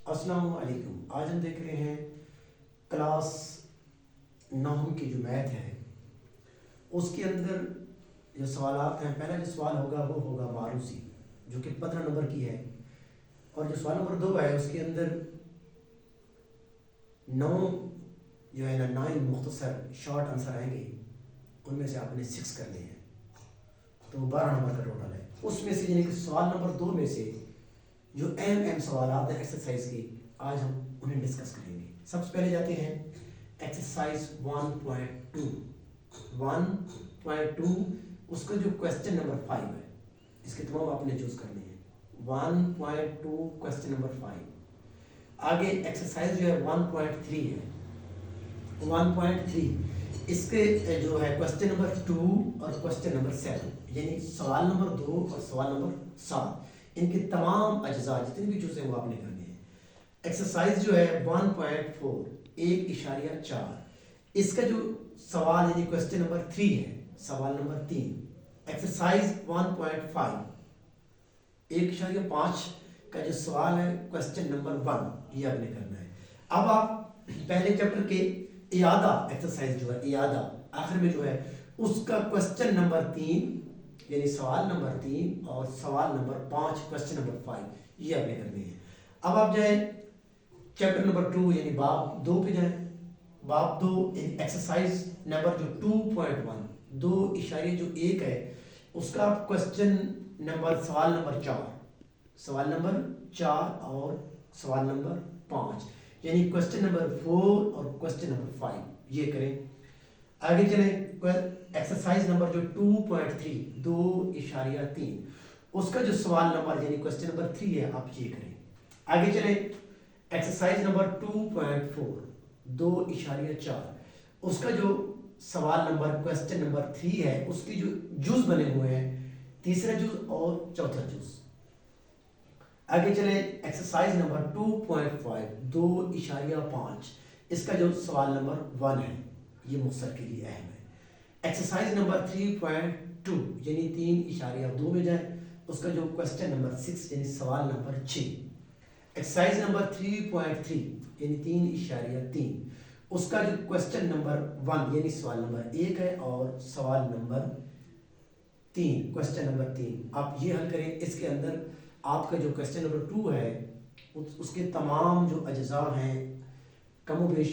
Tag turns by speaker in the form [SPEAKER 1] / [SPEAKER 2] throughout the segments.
[SPEAKER 1] السلام علیکم. آج ہم دیکھ رہے ہیں کلاس 9 کی جو میتھ ہے اس کے اندر جو سوالات ہیں. پہلا جو سوال ہوگا وہ ہوگا معروضی جو کہ 15 نمبر کی ہے، اور جو سوال نمبر 2 ہے اس کے اندر 9 جو ہے نا 9 مختصر شارٹ آنسر آئیں گے، ان میں سے آپ نے 6 کرنے ہیں، تو 12 نمبر کا ٹوٹل ہے. اس میں سے یعنی کہ سوال نمبر 2 میں سے جو اہم سوالات ہیں ایکسرسائز کے، آج ہم انہیں ڈسکس کریں گے. سب سے پہلے جاتے ہیں ایکسرسائز 1.2. اس کا جو کوشچن نمبر 5 ہے، اس کے تمام آپ نے چوز کرنے ہیں. 1.2 کوشچن نمبر 5. آگے ایکسرسائز جو ہے 1.3 ہے. 1.3 اس کے جو ہے کوشچن نمبر 2 اور کوشچن نمبر 7، یعنی سوال نمبر 2 اور سوال نمبر 7، ان کے تمام اجزاء جتنے بھی چوز ہیں وہ آپ نے کرنے ہیں. ایکسرسائز جو ہے 1.4 1.4، اس کا جو سوال یعنی کوشچن نمبر 3 ہے، سوال نمبر 3. ایکسرسائز 1.5 1.5 کا جو سوال ہے کوشچن نمبر 1، یہ آپ نے کرنا ہے. اب آپ پہلے چیپٹر کے اعادہ ایکسرسائز جو ہے اعادہ آخر میں جو ہے اس کا کوشچن نمبر 3 یعنی سوال نمبر 3 اور سوال نمبر 5 کوشچن نمبر 5، یہ آپ نے کرنے ہیں. اب آپ جائیں چیپٹر نمبر 2 یعنی باب 2 پہ جائیں. باب 2 ایکسرسائز نمبر جو 2.1 2.1 ہے، اس کا کوشچن نمبر سوال نمبر 4 اور سوال نمبر 5، یعنی کوشچن نمبر 4 اور کوشچن نمبر 5 یہ کریں. آگے چلیں ایکسرسائز نمبر جو 2.3 2.3، اس کا جو سوال نمبر یعنی کوشچن نمبر 3 ہے، آپ یہ کریں. آگے چلیں ایکسرسائز نمبر 2.4 2.4، اس کا جو سوال نمبر کوشچن نمبر 3 ہے، اس کی جو جز بنے ہوئے ہیں، تیسرا جز اور چوتھا جز. آگے چلیں ایکسرسائز نمبر 2.5 2.5، اس کا جو سوال نمبر 1 ہے، یہ مختصر کے لیے اہم ہے. ایکسرسائز نمبر 3.2 یعنی 3.2 میں جائیں، اس کا جو کوشچن نمبر 6 یعنی سوال نمبر 6. ایکسرسائز نمبر 3.3 یعنی 3.3، اس کا جو کوشچن نمبر 1 یعنی سوال نمبر 1 ہے اور سوال نمبر 3 کوشچن نمبر 3 آپ یہ حل کریں. اس کے اندر آپ کا جو کوشچن نمبر 2 ہے اس کے تمام جو اجزاء ہیں کم و بیش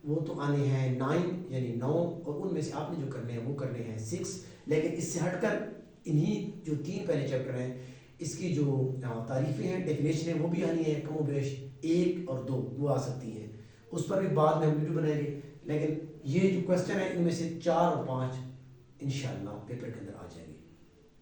[SPEAKER 1] وہ تو آنے ہیں 9 یعنی 9، اور ان میں سے آپ نے جو کرنے ہیں وہ کرنے ہیں 6. لیکن اس سے ہٹ کر انہی جو 3 پہلے چیپٹر ہیں اس کی جو تعریفیں ہیں ڈیفینیشن ہیں وہ بھی آنی ہے کم و بیش 1 اور 2 وہ آ سکتی ہیں. اس پر بھی بعد میں ہم ویڈیو بنائیں گے، لیکن یہ جو کوشچن ہے ان میں سے 4 اور 5 انشاءاللہ پیپر کے اندر آ جائیں گے.